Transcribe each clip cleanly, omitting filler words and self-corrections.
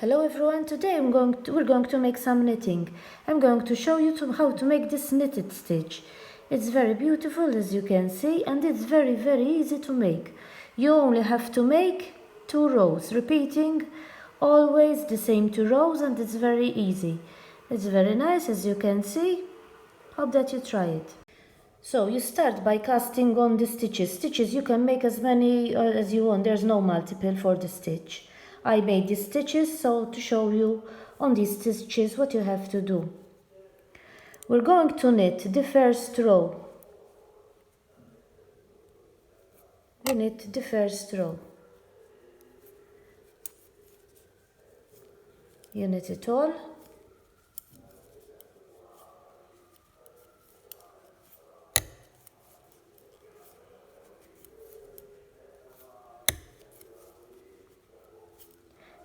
Hello everyone, today we're going to make some knitting. I'm going to show you how to make this knitted stitch. It's very beautiful as you can see, and it's very easy to make. You only have to make 2 rows, repeating always the same 2 rows, and it's very easy. It's very nice as you can see. Hope that you try it. So you start by casting on the stitches. Stitches you can make as many as you want. There's no multiple for the stitch. I made these stitches so to show you on these stitches what you have to do. We're going to knit the first row. We knit the first row. You knit it all.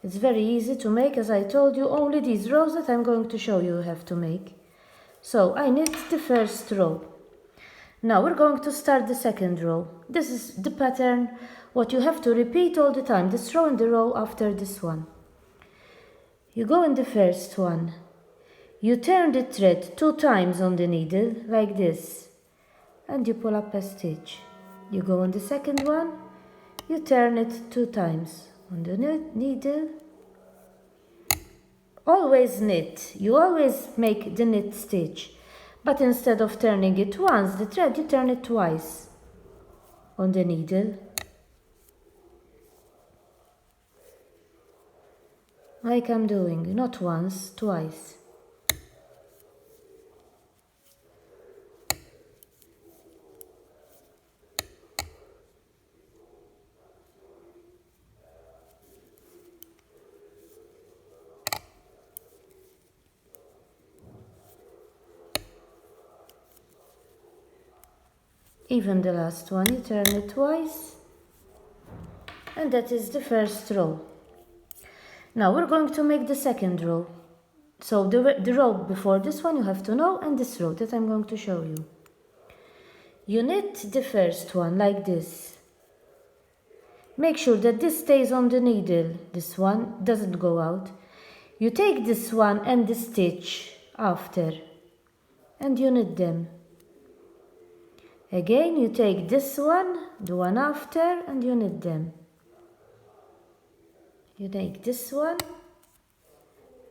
It's very easy to make, as I told you, only these rows that I'm going to show you have to make. So I knit the first row. Now we're going to start the second row. This is the pattern, what you have to repeat all the time, this row and the row after this one. You go in the first one. You turn the thread 2 times on the needle, like this, and you pull up a stitch. You go on the second one, you turn it 2 times on the needle. Always knit. You always make the knit stitch, but instead of turning it once, the thread, you turn it twice on the needle. Like I'm doing, not once, twice. Even the last one, you turn it twice, and that is the first row. Now we're going to make the second row. So the row before this one you have to know, and this row that I'm going to show you. You knit the first one like this. Make sure that this stays on the needle, this one doesn't go out. You take this one and the stitch after, and you knit them. Again, you take this one, the one after, and you knit them. You take this one,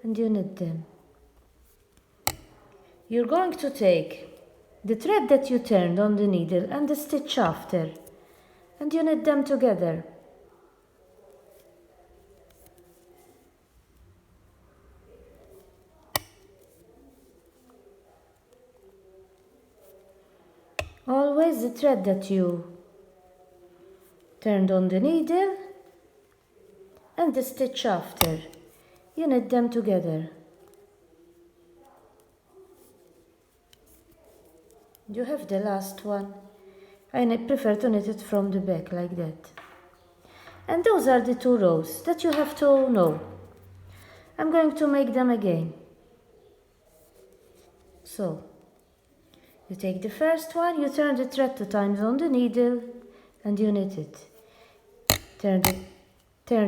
and you knit them. You're going to take the thread that you turned on the needle and the stitch after, and you knit them together. Always the thread that you turned on the needle and the stitch after, you knit them together. You have the last one. I prefer to knit it from the back like that. And those are the 2 rows that you have to know. I'm going to make them again. So you take the first one, you turn the thread 2 times on the needle, and you knit it. Turn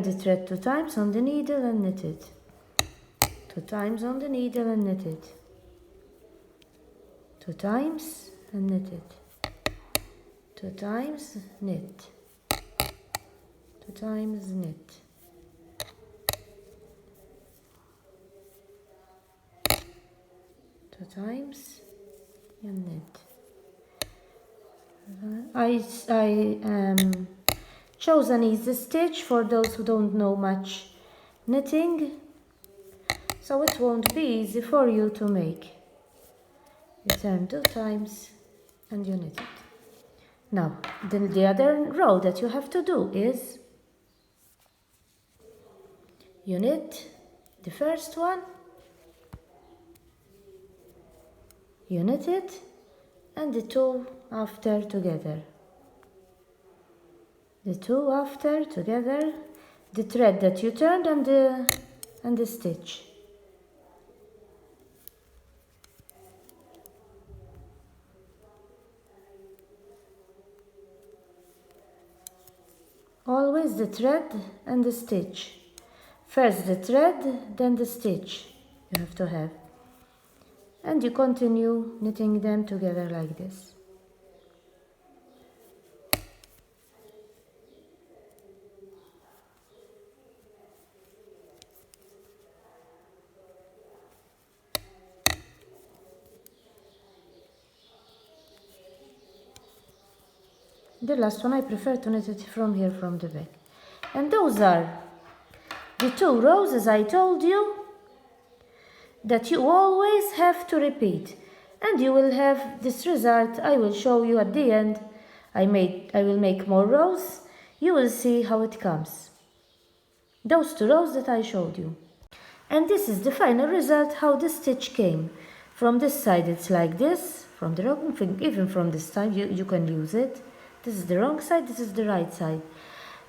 the thread 2 times on the needle and knit it. 2 times on the needle and knit it. 2 times and knit it. 2 times, knit. 2 times, knit. 2 times and knit. I chose an easy stitch for those who don't know much knitting, so it won't be easy for you to make. You turn 2 times and you knit it. Now, the other row that you have to do is you knit the first one, you knit it, and the 2 after together. The 2 after together, the thread that you turned and the stitch. Always the thread and the stitch. First the thread, then the stitch you have to have. And you continue knitting them together like this. The last one I prefer to knit it from here, from the back. And those are the 2 rows, as I told you, that you always have to repeat. And you will have this result. I will show you at the end. I will make more rows. You will see how it comes. Those 2 rows that I showed you. And this is the final result, how the stitch came. From this side it's like this. From the wrong, even from this side you can use it. This is the wrong side, this is the right side.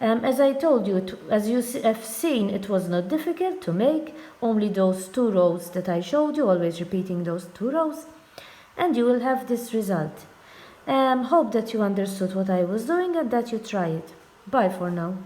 As I told you, as you have seen, it was not difficult to make. Only those 2 rows that I showed you, always repeating those 2 rows. And you will have this result. Hope that you understood what I was doing and that you try it. Bye for now.